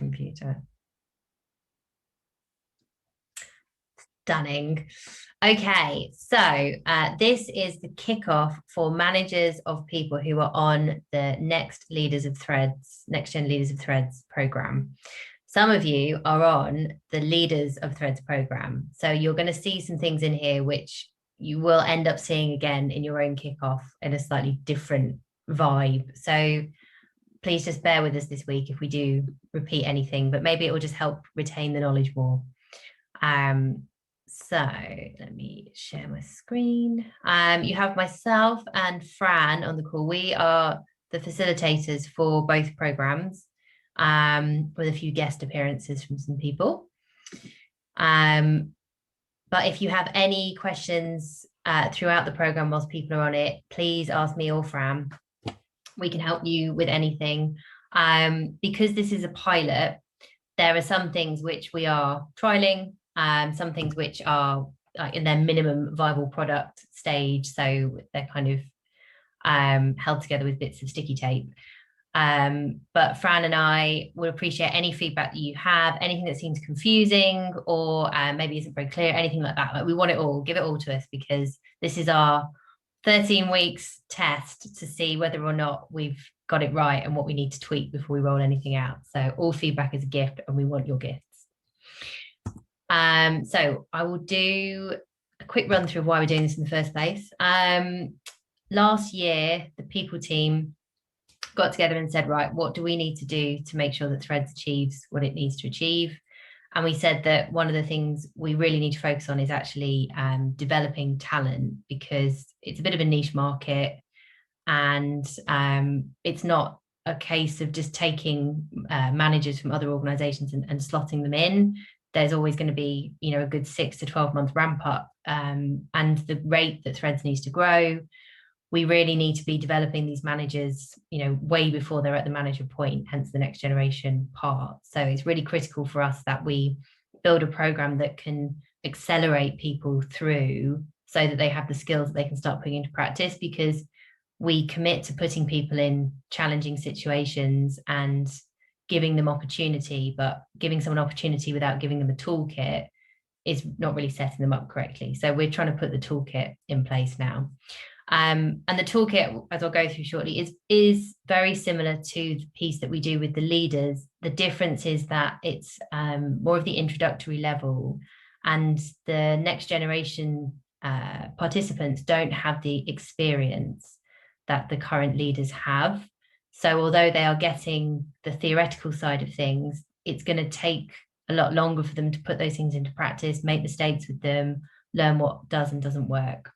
computer. Stunning. Okay, so this is the kickoff for managers of people who are on the Next Leaders of Threads, Next Gen Leaders of Threads program. Some of you are on the Leaders of Threads program. So you're going to see some things in here which you will end up seeing again in your own kickoff in a slightly different vibe. So please just bear with us this week if we do repeat anything, but maybe it will just help retain the knowledge more. So let me share my screen. You have myself and Fran on the call. We are the facilitators for both programs, with a few guest appearances from some people. But if you have any questions throughout the program whilst people are on it, please ask me or Fran. We can help you with anything. Because this is a pilot, there are some things which we are trialing, some things which are in their minimum viable product stage. So they're kind of held together with bits of sticky tape. But Fran and I would appreciate any feedback that you have, anything that seems confusing or maybe isn't very clear, anything like that. Like, we want it all, give it all to us, because this is our 13 weeks test to see whether or not we've got it right and what we need to tweak before we roll anything out. So all feedback is a gift and we want your gifts. So I will do a quick run through of why we're doing this in the first place. Last year, the people team got together and said, right, what do we need to do to make sure that Threads achieves what it needs to achieve? And we said that one of the things we really need to focus on is actually developing talent, because it's a bit of a niche market, and it's not a case of just taking managers from other organizations and slotting them in. There's always going to be, you know, a good 6 to 12 month ramp up, and the rate that Threads needs to grow, we really need to be developing these managers, you know, way before they're at the manager point, hence the next generation part. So it's really critical for us that we build a program that can accelerate people through so that they have the skills that they can start putting into practice, because we commit to putting people in challenging situations and giving them opportunity, but giving someone opportunity without giving them a toolkit is not really setting them up correctly. So we're trying to put the toolkit in place now. And the toolkit, as I'll go through shortly, is very similar to the piece that we do with the leaders. The difference is that it's more of the introductory level, and the next generation participants don't have the experience that the current leaders have. So although they are getting the theoretical side of things, it's going to take a lot longer for them to put those things into practice, make mistakes with them, learn what does and doesn't work.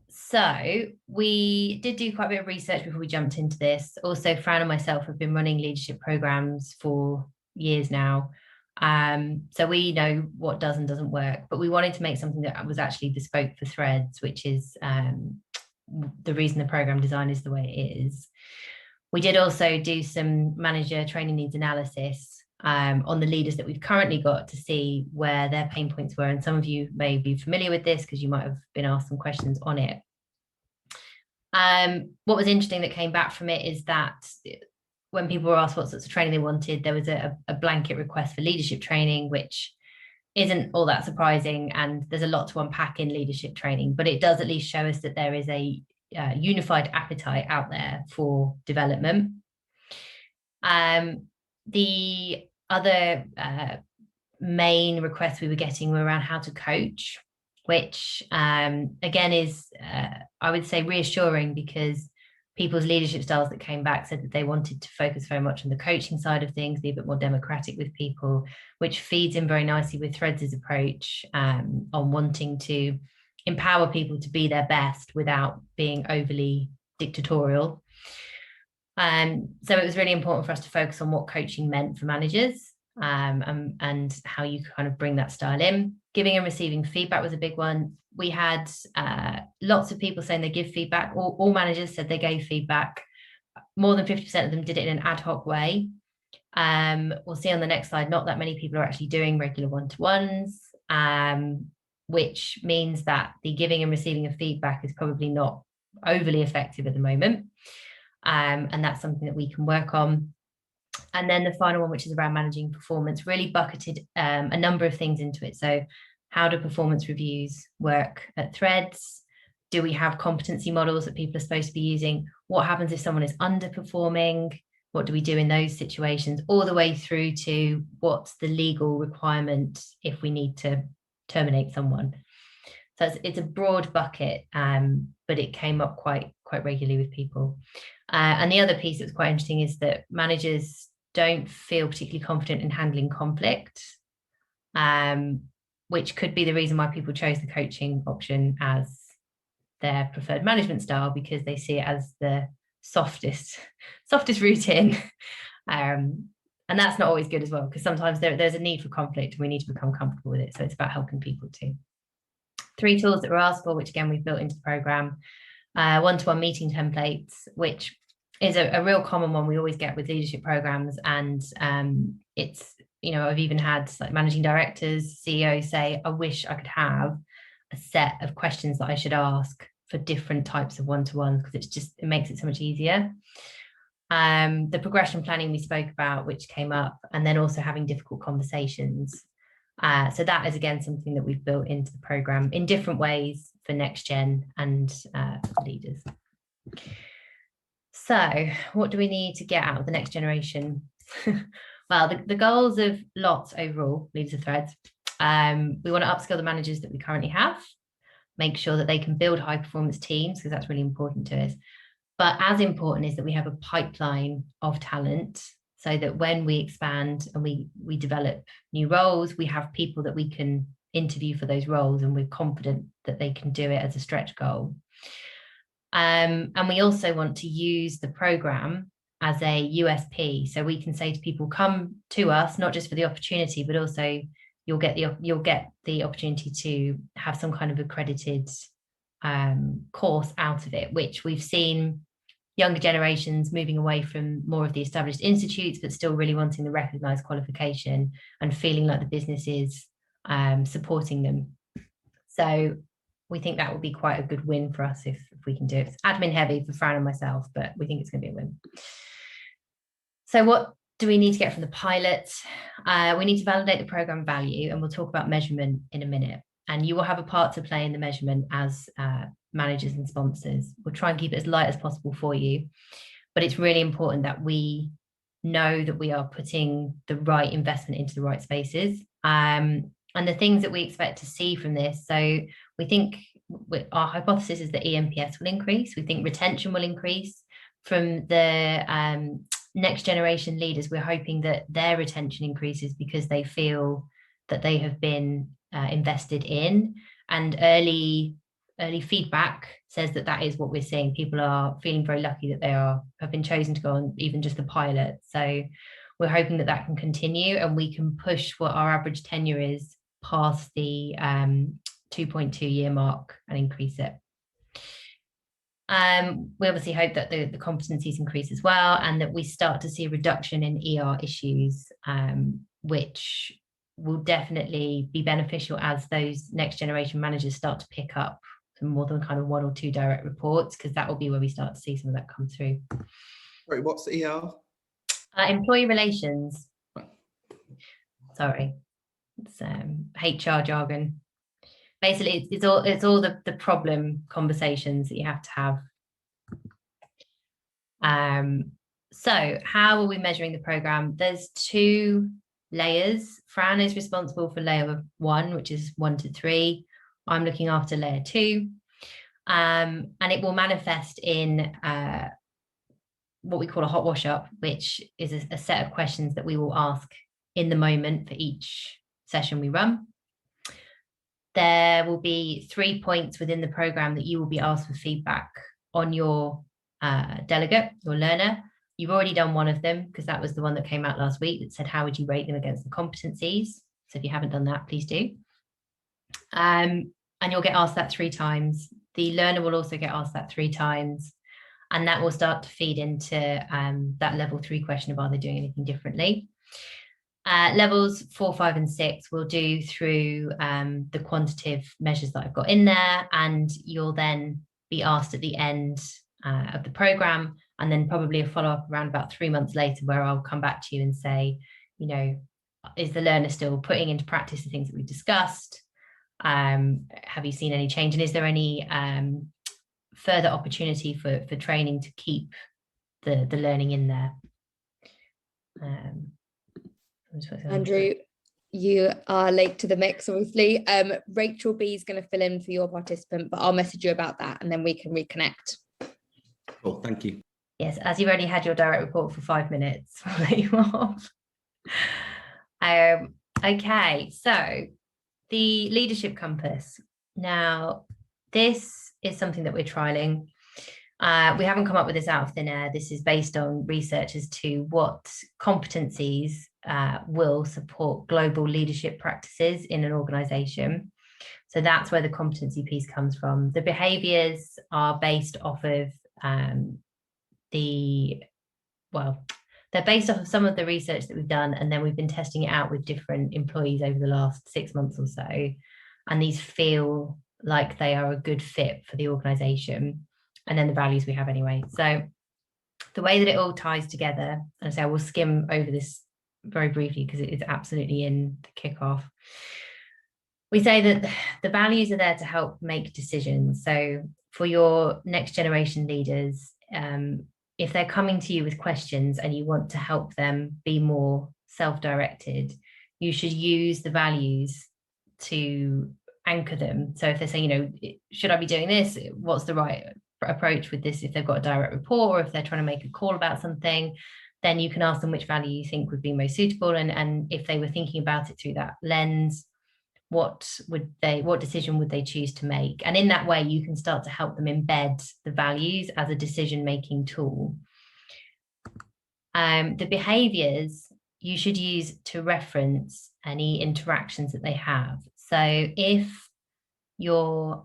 So we did do quite a bit of research before we jumped into this. Also, Fran and myself have been running leadership programs for years now. So we know what does and doesn't work, but we wanted to make something that was actually bespoke for Threads, which is the reason the program design is the way it is. We did also do some manager training needs analysis on the leaders that we've currently got to see where their pain points were. And some of you may be familiar with this because you might have been asked some questions on it. What was interesting that came back from it is that when people were asked what sorts of training they wanted, there was a blanket request for leadership training, which isn't all that surprising. And there's a lot to unpack in leadership training, but it does at least show us that there is a unified appetite out there for development. The other main requests we were getting were around how to coach, which again is, I would say, reassuring, because people's leadership styles that came back said that they wanted to focus very much on the coaching side of things, be a bit more democratic with people, which feeds in very nicely with Threads' approach on wanting to empower people to be their best without being overly dictatorial. So it was really important for us to focus on what coaching meant for managers, and how you kind of bring that style in. Giving and receiving feedback was a big one. We had lots of people saying they give feedback. All managers said they gave feedback. More than 50% of them did it in an ad hoc way. We'll see on the next slide, not that many people are actually doing regular one-to-ones, which means that the giving and receiving of feedback is probably not overly effective at the moment. And that's something that we can work on. And then the final one, which is around managing performance, really bucketed a number of things into it. So how do performance reviews work at Threads? Do we have competency models that people are supposed to be using? What happens if someone is underperforming? What do we do in those situations? All the way through to what's the legal requirement if we need to terminate someone. So it's a broad bucket, but it came up quite regularly with people. And the other piece that's quite interesting is that managers don't feel particularly confident in handling conflict, which could be the reason why people chose the coaching option as their preferred management style, because they see it as the softest route in. And that's not always good as well, because sometimes there's a need for conflict and we need to become comfortable with it. So it's about helping people too. 3 tools that were asked for, which again we've built into the program. One-to-one meeting templates, which is a real common one we always get with leadership programs. And it's, I've even had like managing directors, CEOs say, I wish I could have a set of questions that I should ask for different types of one-to-ones, because it makes it so much easier. The progression planning we spoke about, which came up, and then also having difficult conversations. So that is again something that we've built into the program in different ways for next gen and leaders. So what do we need to get out of the next generation? Well, the goals of LOTS overall, Leaders of Threads, we want to upskill the managers that we currently have, make sure that they can build high performance teams, because that's really important to us. But as important is that we have a pipeline of talent, so that when we expand and we develop new roles, we have people that we can interview for those roles, and we're confident that they can do it as a stretch goal. And we also want to use the program as a USP, so we can say to people, come to us, not just for the opportunity, but also you'll get the opportunity to have some kind of accredited course out of it, which we've seen younger generations moving away from more of the established institutes, but still really wanting the recognised qualification and feeling like the business is supporting them. So we think that will be quite a good win for us if we can do it. It's admin heavy for Fran and myself, but we think it's going to be a win. So what do we need to get from the pilot? We need to validate the program value, and we'll talk about measurement in a minute. And you will have a part to play in the measurement as managers and sponsors. We'll try and keep it as light as possible for you, but it's really important that we know that we are putting the right investment into the right spaces. And the things that we expect to see from this. So we think our hypothesis is that eNPS will increase. We think retention will increase from the next generation leaders. We're hoping that their retention increases because they feel that they have been invested in, and early feedback says that is what we're seeing. People are feeling very lucky that they have been chosen to go on even just the pilot. So we're hoping that can continue, and we can push what our average tenure is past the 2.2 year mark and increase it. We obviously hope that the competencies increase as well, and that we start to see a reduction in ER issues, which will definitely be beneficial as those next generation managers start to pick up some more than kind of 1 or 2 direct reports, because that will be where we start to see some of that come through. Sorry, what's ER? Employee relations. Sorry, it's HR jargon. Basically, it's all the problem conversations that you have to have. So how are we measuring the program? There's 2 layers. Fran is responsible for layer 1, which is 1 to 3. I'm looking after layer 2. And it will manifest in what we call a hot wash up, which is a set of questions that we will ask in the moment for each session we run. There will be 3 points within the program that you will be asked for feedback on your delegate, your learner. You've already done one of them, because that was the one that came out last week that said, how would you rate them against the competencies? So if you haven't done that, please do. And you'll get asked that 3 times. The learner will also get asked that 3 times. And that will start to feed into that level 3 question of, are they doing anything differently? Levels 4, 5, and 6 we'll do through the quantitative measures that I've got in there. And you'll then be asked at the end of the program, and then probably a follow-up around about 3 months later, where I'll come back to you and say, you know, is the learner still putting into practice the things that we discussed? Have you seen any change, and is there any further opportunity for training to keep the learning in there? Andrew, you are late to the mix, obviously. Rachel B is going to fill in for your participant, but I'll message you about that and then we can reconnect. Cool, thank you. Yes, as you've only had your direct report for 5 minutes, I'll let you off. Okay, so the leadership compass. Now, this is something that we're trialing. We haven't come up with this out of thin air. This is based on research as to what competencies will support global leadership practices in an organization. So that's where the competency piece comes from. The behaviors are based off of they're based off of some of the research that we've done, and then we've been testing it out with different employees over the last 6 months or so. And these feel like they are a good fit for the organization, and then the values we have anyway. So the way that it all ties together, and so I will skim over this very briefly because it is absolutely in the kickoff. We say that the values are there to help make decisions. So for your next generation leaders, if they're coming to you with questions and you want to help them be more self-directed, you should use the values to anchor them. So if they're saying, you know, should I be doing this? What's the right approach with this? If they've got a direct report, or if they're trying to make a call about something, then you can ask them which value you think would be most suitable. And if they were thinking about it through that lens, what decision would they choose to make? And in that way, you can start to help them embed the values as a decision-making tool. The behaviors you should use to reference any interactions that they have. So if your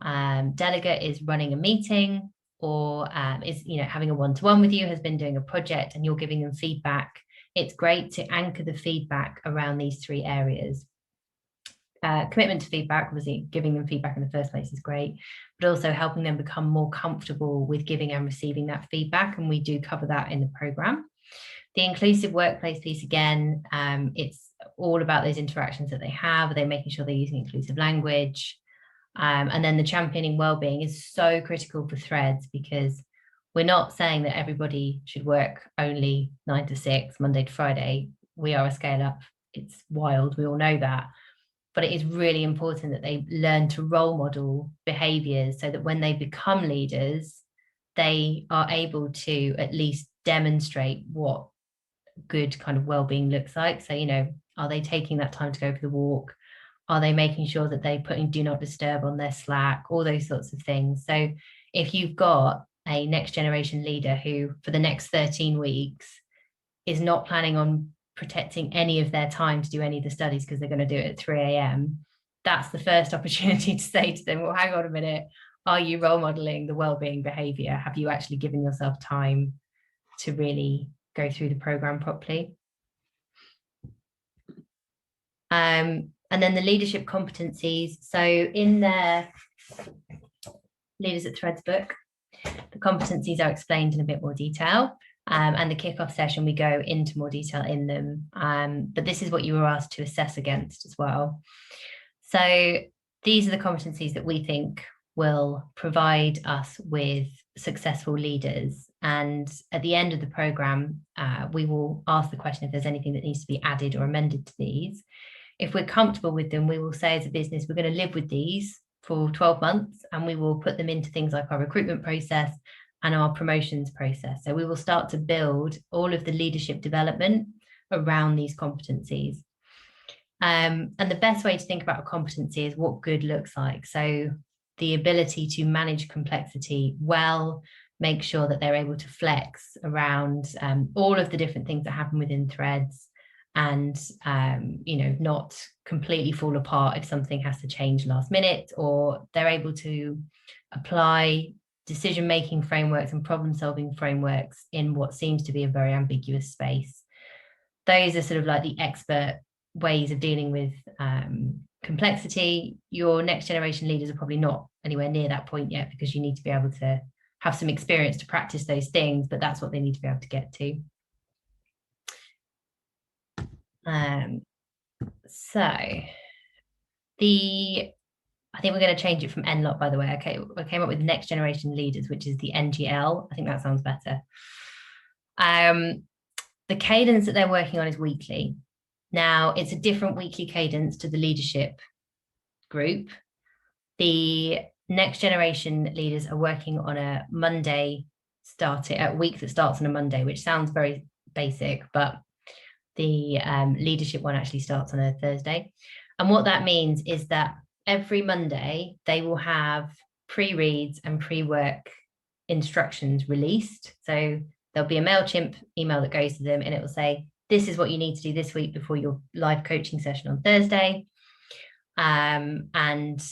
delegate is running a meeting, or is having a one-to-one with you, has been doing a project, and you're giving them feedback, it's great to anchor the feedback around these 3 areas. Commitment to feedback, obviously giving them feedback in the first place is great, but also helping them become more comfortable with giving and receiving that feedback, and we do cover that in the program. The inclusive workplace piece, again, it's all about those interactions that they have. Are they making sure they're using inclusive language? And then the championing wellbeing is so critical for Threads, because we're not saying that everybody should work only 9 to 6, Monday to Friday. We are a scale up. It's wild. We all know that. But it is really important that they learn to role model behaviors so that when they become leaders, they are able to at least demonstrate what good kind of well-being looks like. So, are they taking that time to go for the walk? Are they making sure that they're putting do not disturb on their Slack? All those sorts of things. So if you've got a next generation leader who for the next 13 weeks is not planning on protecting any of their time to do any of the studies because they're going to do it at 3 a.m, that's the first opportunity to say to them, well, hang on a minute, are you role modeling the well-being behavior? Have you actually given yourself time to really go through the program properly? And then the leadership competencies. So in their Leaders at Threads book, the competencies are explained in a bit more detail. And the kickoff session, we go into more detail in them. But this is what you were asked to assess against as well. So these are the competencies that we think will provide us with successful leaders. And at the end of the program, we will ask the question if there's anything that needs to be added or amended to these. If we're comfortable with them, we will say as a business, we're going to live with these for 12 months, and we will put them into things like our recruitment process and our promotions process. So we will start to build all of the leadership development around these competencies. And the best way to think about a competency is what good looks like. So the ability to manage complexity well, make sure that they're able to flex around all of the different things that happen within Threads, and not completely fall apart if something has to change last minute, or they're able to apply decision-making frameworks and problem-solving frameworks in what seems to be a very ambiguous space. Those are sort of like the expert ways of dealing with complexity. Your next generation leaders are probably not anywhere near that point yet, because you need to be able to have some experience to practice those things, but that's what they need to be able to get to. So I think we're going to change it from NLOT, by the way. Okay, I came up with Next Generation Leaders, which is the NGL. I think that sounds better. The cadence that they're working on is weekly. Now, it's a different weekly cadence to the leadership group. The Next Generation Leaders are working on a Monday a week that starts on a Monday, which sounds very basic, but the leadership one actually starts on a Thursday. And what that means is that every Monday, they will have pre-reads and pre-work instructions released. So there'll be a MailChimp email that goes to them and it will say, this is what you need to do this week before your live coaching session on Thursday. And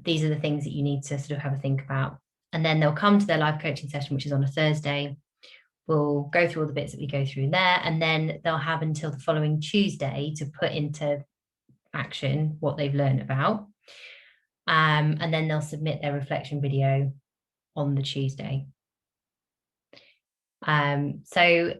these are the things that you need to sort of have a think about. And then they'll come to their live coaching session, which is on a Thursday. We'll go through all the bits that we go through in there, and then they'll have until the following Tuesday to put into action what they've learned about. And then they'll submit their reflection video on the Tuesday. So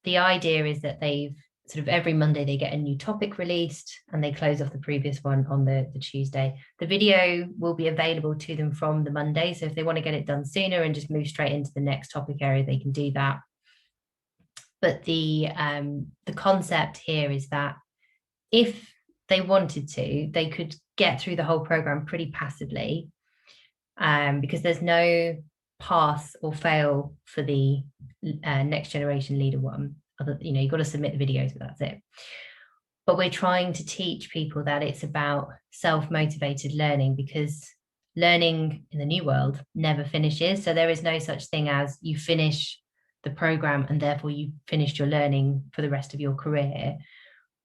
the idea is that they've sort of every Monday they get a new topic released and they close off the previous one on the Tuesday. The video will be available to them from the Monday. So if they want to get it done sooner and just move straight into the next topic area, they can do that. But the concept here is that if they wanted to, they could get through the whole program pretty passively, because there's no pass or fail for the Next Generation Leader one. You've got to submit the videos, but that's it. But we're trying to teach people that it's about self-motivated learning, because learning in the new world never finishes. So there is no such thing as you finish the program and therefore you finished your learning for the rest of your career.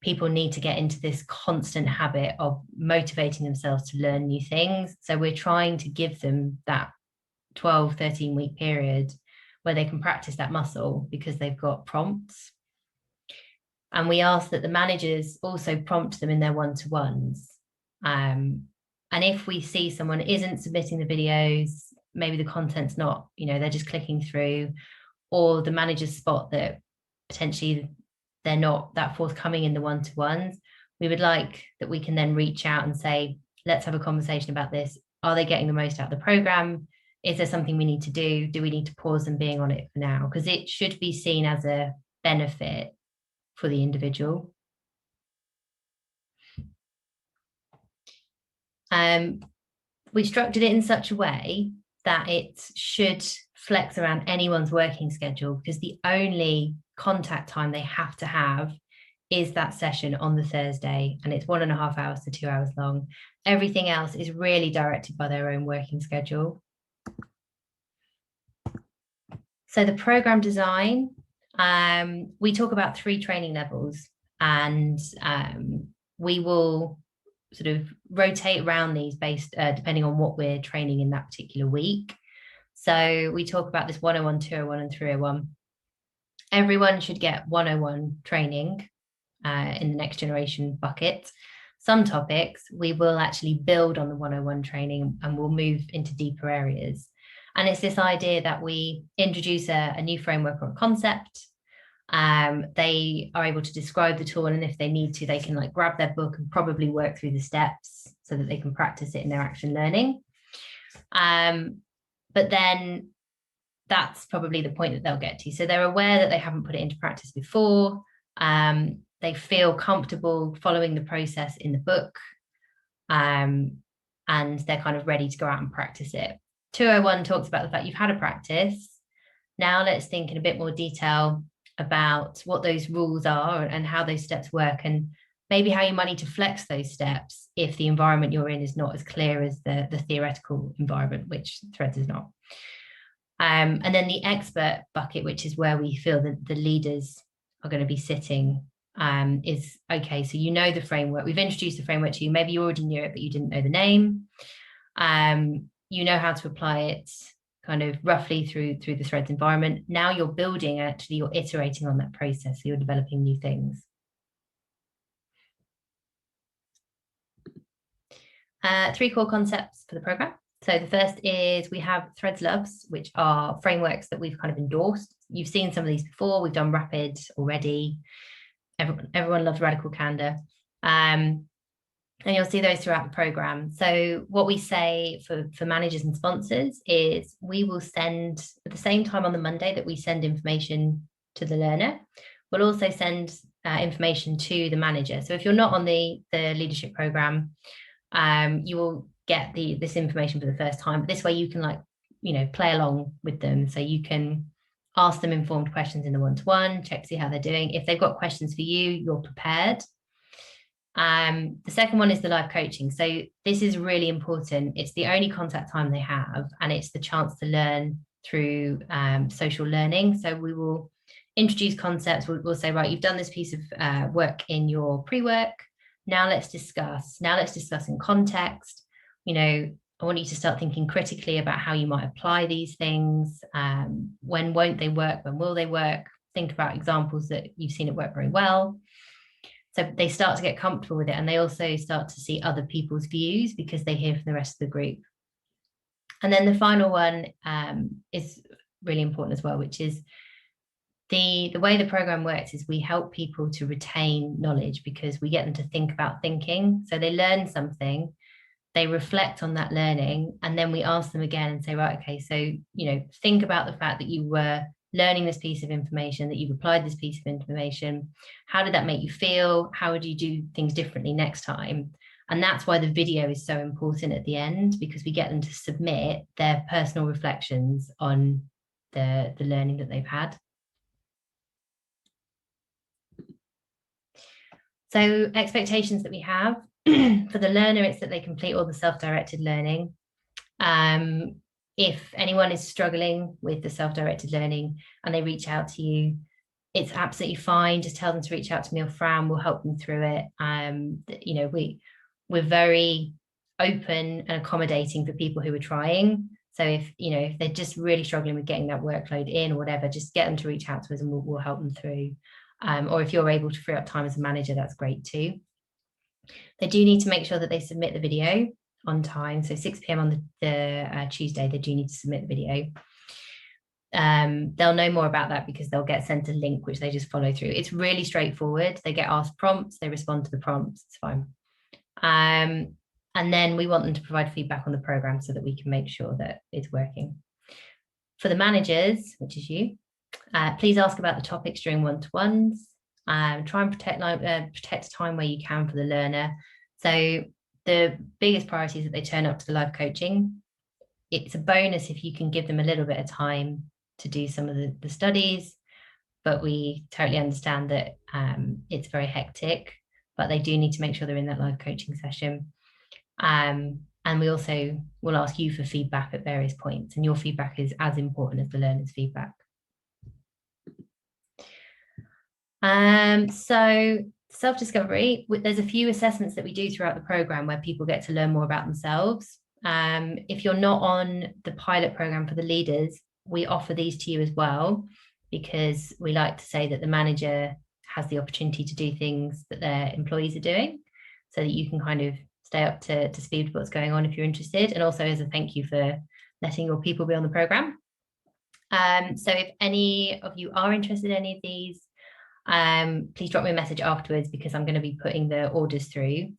People need to get into this constant habit of motivating themselves to learn new things. So we're trying to give them that 12, 13 week period where they can practice that muscle because they've got prompts. And we ask that the managers also prompt them in their one-to-ones. And if we see someone isn't submitting the videos, maybe the content's not, they're just clicking through, or the managers spot that potentially they're not that forthcoming in the one-to-ones, we would like that we can then reach out and say, let's have a conversation about this. Are they getting the most out of the program? Is there something we need to do? Do we need to pause them being on it for now? Because it should be seen as a benefit for the individual. We structured it in such a way that it should flex around anyone's working schedule, because the only contact time they have to have is that session on the Thursday, and it's 1.5 hours to 2 hours long. Everything else is really directed by their own working schedule. So the program design, we talk about 3 training levels, and we will sort of rotate around these based depending on what we're training in that particular week. So we talk about this 101, 201, and 301. Everyone should get 101 training in the Next Generation bucket. Some topics we will actually build on the 101 training and we'll move into deeper areas. And it's this idea that we introduce a new framework or concept. They are able to describe the tool, and if they need to, they can grab their book and probably work through the steps so that they can practice it in their action learning. But then that's probably the point that they'll get to. So they're aware that they haven't put it into practice before. They feel comfortable following the process in the book, and they're kind of ready to go out and practice it. 201 talks about the fact you've had a practice. Now let's think in a bit more detail about what those rules are and how those steps work, and maybe how you might need to flex those steps if the environment you're in is not as clear as the theoretical environment, which Threads is not. And then the expert bucket, which is where we feel that the leaders are going to be sitting, is okay. So the framework. We've introduced the framework to you. Maybe you already knew it, but you didn't know the name. You know how to apply it kind of roughly through the Threads environment. Now you're building, actually, you're iterating on that process. So you're developing new things. 3 core concepts for the program. So the first is we have Threads Loves, which are frameworks that we've kind of endorsed. You've seen some of these before. We've done Rapid already. Everyone loves Radical Candor. And you'll see those throughout the program. So what we say for managers and sponsors is we will send at the same time on the Monday that we send information to the learner, we'll also send information to the manager. So if you're not on the leadership program, you will get this information for the first time. But this way you can play along with them. So you can ask them informed questions in the one-to-one, check to see how they're doing. If they've got questions for you, you're prepared. The second one is the live coaching. So this is really important. It's the only contact time they have, and it's the chance to learn through social learning. So we will introduce concepts. We'll say, right, you've done this piece of work in your pre-work. Now let's discuss. Now let's discuss in context. I want you to start thinking critically about how you might apply these things. When won't they work? When will they work? Think about examples that you've seen it work very well. So they start to get comfortable with it, and they also start to see other people's views because they hear from the rest of the group. And then the final one is really important as well, which is the way the program works is we help people to retain knowledge because we get them to think about thinking. So they learn something, they reflect on that learning, and then we ask them again and say, right, okay, so, think about the fact that you were learning this piece of information, that you've applied this piece of information. How did that make you feel? How would you do things differently next time? And that's why the video is so important at the end, because we get them to submit their personal reflections on the learning that they've had. So expectations that we have for the learner, it's that they complete all the self-directed learning. If anyone is struggling with the self-directed learning and they reach out to you, it's absolutely fine. Just tell them to reach out to me or Fran. We'll help them through it. We're very open and accommodating for people who are trying. So if they're just really struggling with getting that workload in or whatever, just get them to reach out to us and we'll help them through. Or if you're able to free up time as a manager, that's great too. They do need to make sure that they submit the video on time. So 6 p.m. on the Tuesday, they do need to submit the video. They'll know more about that because they'll get sent a link, which they just follow through. It's really straightforward. They get asked prompts, they respond to the prompts, it's fine. And then we want them to provide feedback on the program so that we can make sure that it's working. For the managers, which is you, please ask about the topics during one-to-ones. Try and protect time where you can for the learner. So the biggest priority is that they turn up to the live coaching. It's a bonus if you can give them a little bit of time to do some of the studies, but we totally understand that it's very hectic, but they do need to make sure they're in that live coaching session. And we also will ask you for feedback at various points, and your feedback is as important as the learner's feedback. So self-discovery, there's a few assessments that we do throughout the program where people get to learn more about themselves. If you're not on the pilot program for the leaders, we offer these to you as well, because we like to say that the manager has the opportunity to do things that their employees are doing, so that you can kind of stay up to speed with what's going on if you're interested, and also as a thank you for letting your people be on the program. So if any of you are interested in any of these, please drop me a message afterwards, because I'm going to be putting the orders through.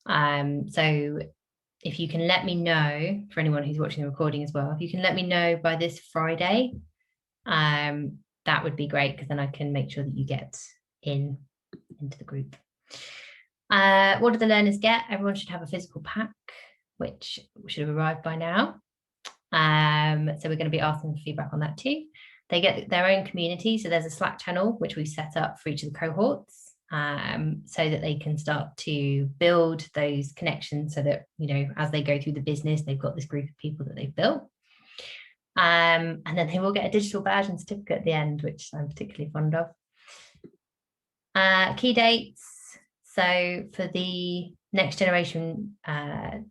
So if you can let me know, for anyone who's watching the recording as well, if you can let me know by this Friday, that would be great, because then I can make sure that you get into the group. What do the learners get? Everyone should have a physical pack, which should have arrived by now. So we're going to be asking for feedback on that too. They get their own community. So there's a Slack channel, which we've set up for each of the cohorts, so that they can start to build those connections, so that, as they go through the business, they've got this group of people that they've built. And then they will get a digital badge and certificate at the end, which I'm particularly fond of. Key dates. So for the next generation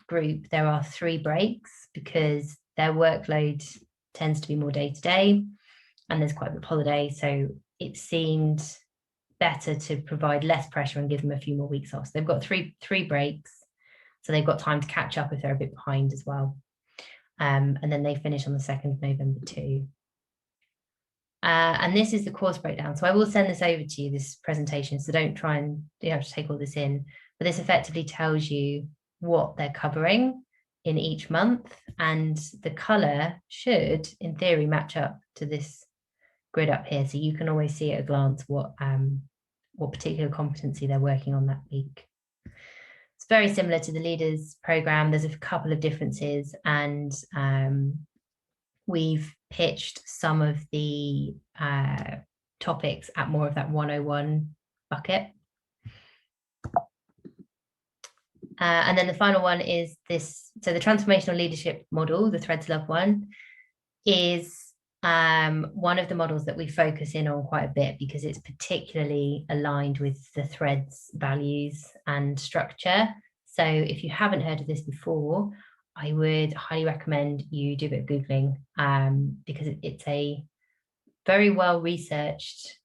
group, there are 3 breaks, because their workload tends to be more day-to-day, and there's quite a bit of holiday. So it seemed better to provide less pressure and give them a few more weeks off. So they've got three breaks, so they've got time to catch up if they're a bit behind as well. and then they finish on the 2nd of November too. And this is the course breakdown. So I will send this over to you, this presentation, so don't try and you have to take all this in, but this effectively tells you what they're covering in each month, and the color should in theory match up to this grid up here, so you can always see at a glance what particular competency they're working on that week. It's very similar to the leaders program. There's a couple of differences, and we've pitched some of the topics at more of that 101 bucket. And then the final one is this. So the transformational leadership model, the Threads Love one, is one of the models that we focus in on quite a bit because it's particularly aligned with the Threads values and structure. So if you haven't heard of this before, I would highly recommend you do a bit of Googling, because it's a very well researched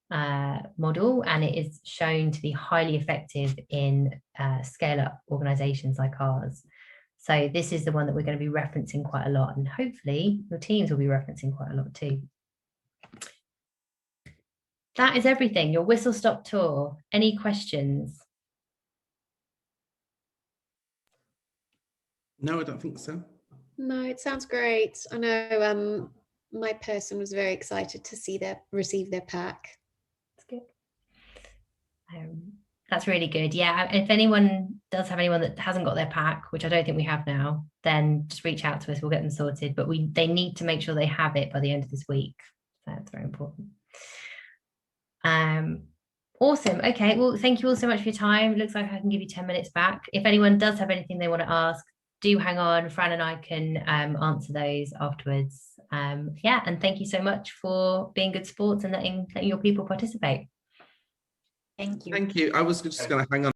model, and it is shown to be highly effective in scale up organizations like ours. So this is the one that we're going to be referencing quite a lot, and hopefully your teams will be referencing quite a lot too. That is everything, your whistle stop tour. Any questions? No, I don't think so. No, it sounds great. I know my person was very excited to receive their pack. That's good. That's really good. Yeah, if anyone does have anyone that hasn't got their pack, which I don't think we have now, then just reach out to us, we'll get them sorted. But they need to make sure they have it by the end of this week. So that's very important. Awesome. Okay, well, thank you all so much for your time. It looks like I can give you 10 minutes back. If anyone does have anything they want to ask, do hang on. Fran and I can answer those afterwards. Yeah, and thank you so much for being good sports and letting your people participate. Thank you. Thank you. I was just going to hang on.